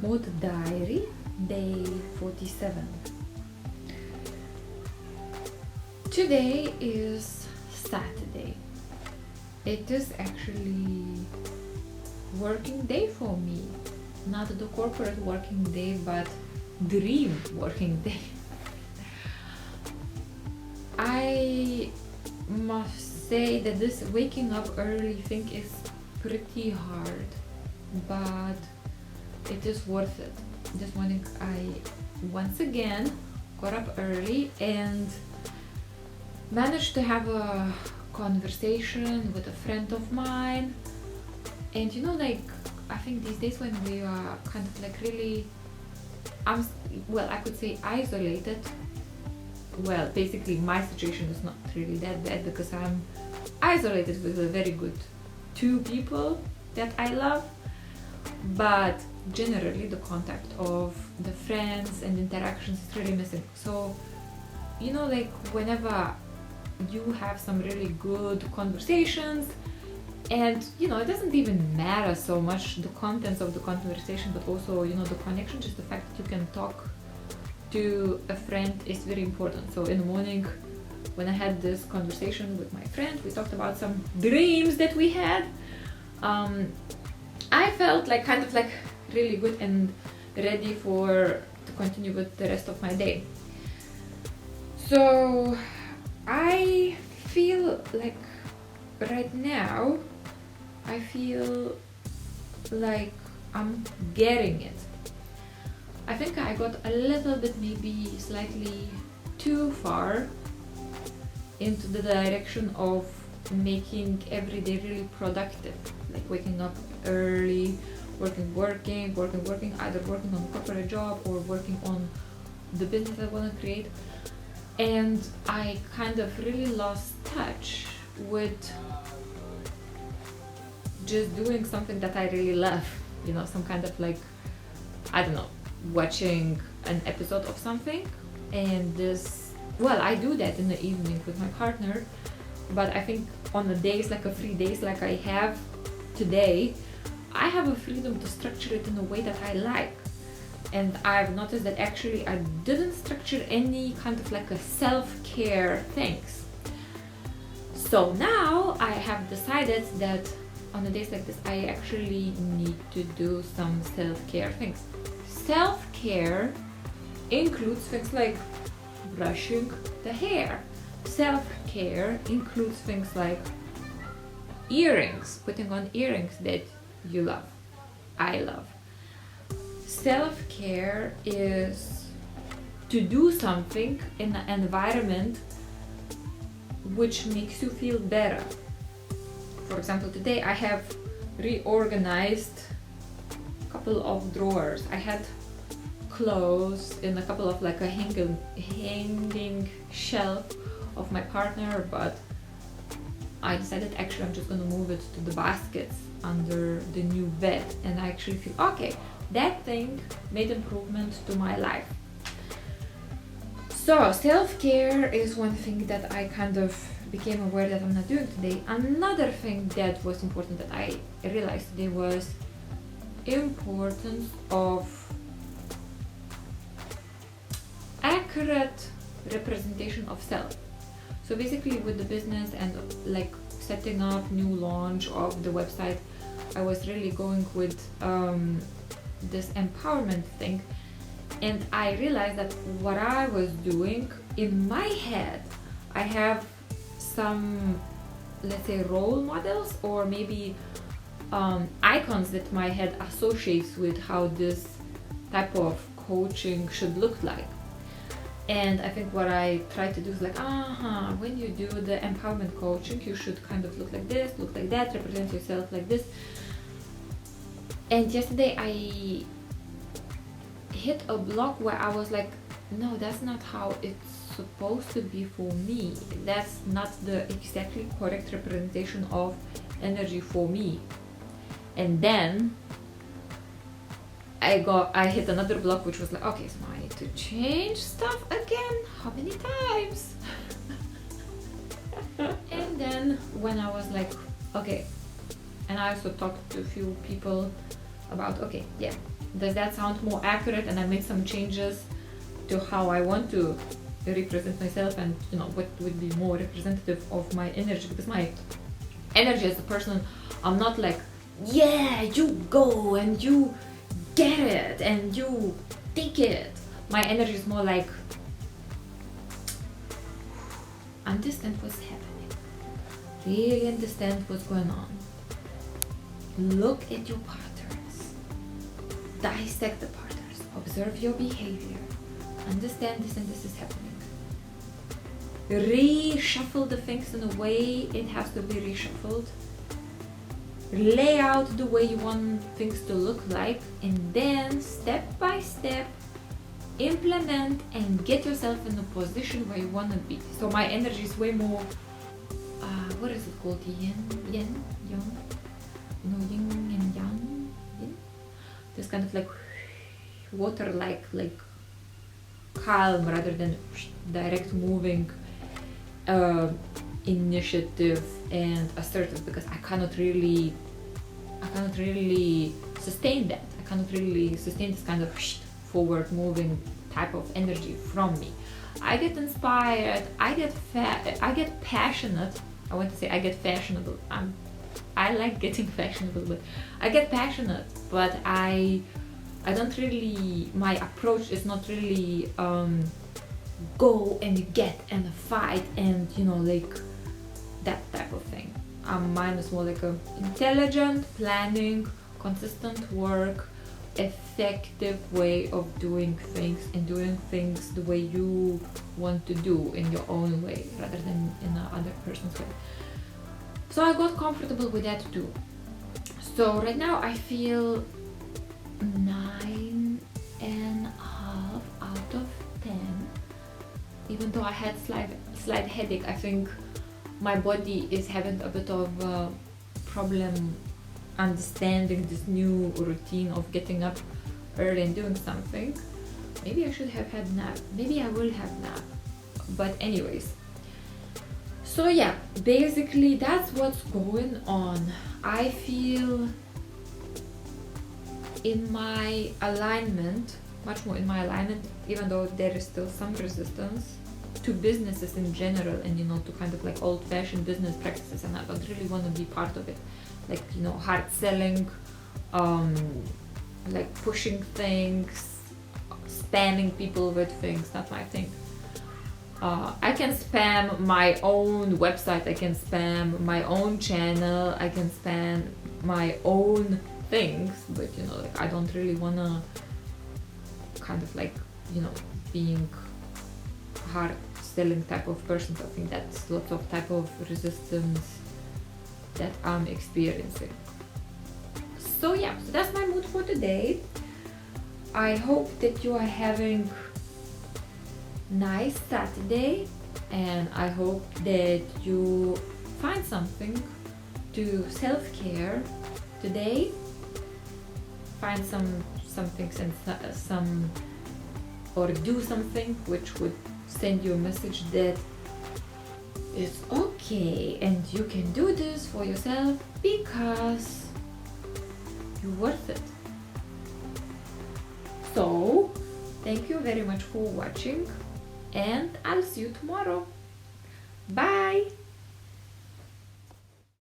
Mode Diary, day 47. Today is Saturday. It is actually working day for me. Not the corporate working day, but dream working day. I must say that this waking up early thing is pretty hard, but it is worth it. This morning I once again got up early and managed to have a conversation with a friend of mine. And I think these days when we are kind of like really, I could say isolated. Well, basically my situation is not really that bad because I'm isolated with a very good two people that I love, but generally the contact of the friends and interactions is really missing. So whenever you have some really good conversations, and it doesn't even matter so much the contents of the conversation, but also the connection, just the fact that you can talk to a friend is very important. So in the morning when I had this conversation with my friend, we talked about some dreams that we had. I felt kind of really good and ready to continue with the rest of my day. So I feel like right now I feel like I'm getting it. I think I got a little bit, maybe slightly too far into the direction of making every day really productive, like waking up early, working, either working on a corporate job or working on the business I want to create. And I kind of really lost touch with just doing something that I really love, some kind of watching an episode of something. And I do that in the evening with my partner, but I think on the days, a free days like I have today, I have a freedom to structure it in a way that I like. And I've noticed that actually I didn't structure any kind of a self-care things. So now I have decided that on the days like this, I actually need to do some self-care things. Self-care includes things like brushing the hair. Self-care includes things like earrings, putting on earrings that you love, I love. Self-care is to do something in an environment which makes you feel better. For example, today I have reorganized a couple of drawers. I had clothes in a couple of a hanging shelf of my partner, but I decided actually I'm just gonna move it to the baskets under the new bed, and I actually feel okay. That thing made improvement to my life. So self-care is one thing that I kind of became aware that I'm not doing today. Another thing that was important that I realized today was importance of accurate representation of self. So basically with the business and setting up new launch of the website, I was really going with this empowerment thing, and I realized that what I was doing in my head, I have some, let's say, role models or maybe icons that my head associates with how this type of coaching should look like. And I think what I try to do is when you do the empowerment coaching, you should kind of look like this, look like that, represent yourself like this. And yesterday I hit a block where I was like, no, that's not how it's supposed to be for me. That's not the exactly correct representation of energy for me. And then I hit another block, which was okay, so I need to change stuff again. How many times? And then when I was okay, and I also talked to a few people about, Does that sound more accurate? And I made some changes to how I want to represent myself, and what would be more representative of my energy, because my energy as a person, I'm not like, yeah, you go and you get it and you take it. My energy is more like, understand what's happening, really understand what's going on, look at your patterns, dissect the patterns, observe your behavior, understand this and this is happening, reshuffle the things in a way it has to be reshuffled, lay out the way you want things to look like, and then step by step implement and get yourself in a position where you want to be. So my energy is way more what is it called, yin yang, yin and yang, yin? This kind of like water, like calm rather than direct moving, initiative and assertive, because I cannot really sustain that. I cannot really sustain this kind of forward moving type of energy from me. I get inspired, I get passionate. I want to say I get fashionable. I like getting fashionable, but I get passionate, but I don't really, my approach is not really go and get and fight and like that type of thing. Mine is more like a intelligent planning, consistent work, effective way of doing things, and doing things the way you want to do in your own way rather than in another person's way. So I got comfortable with that too. So right now I feel 9.5 out of 10. Even though I had slight headache, I think my body is having a bit of a problem understanding this new routine of getting up early and doing something. Maybe I should have had nap. Maybe I will have nap. But anyways. So yeah, basically that's what's going on. I feel in my alignment, much more in my alignment, even though there is still some resistance to businesses in general, and to kind of like old-fashioned business practices, and I don't really want to be part of it, like hard selling, like pushing things, spamming people with things, not my thing. I can spam my own website, I can spam my own channel, I can spam my own things, but like I don't really want to kind of like being hard selling type of person. So I think that's lots of type of resistance that I'm experiencing. So yeah, so that's my mood for today. I hope that you are having nice Saturday, and I hope that you find something to self-care today. Find some things and some, or do something which would send you a message that it's okay and you can do this for yourself because you're worth it. So thank you very much for watching, and I'll see you tomorrow. Bye.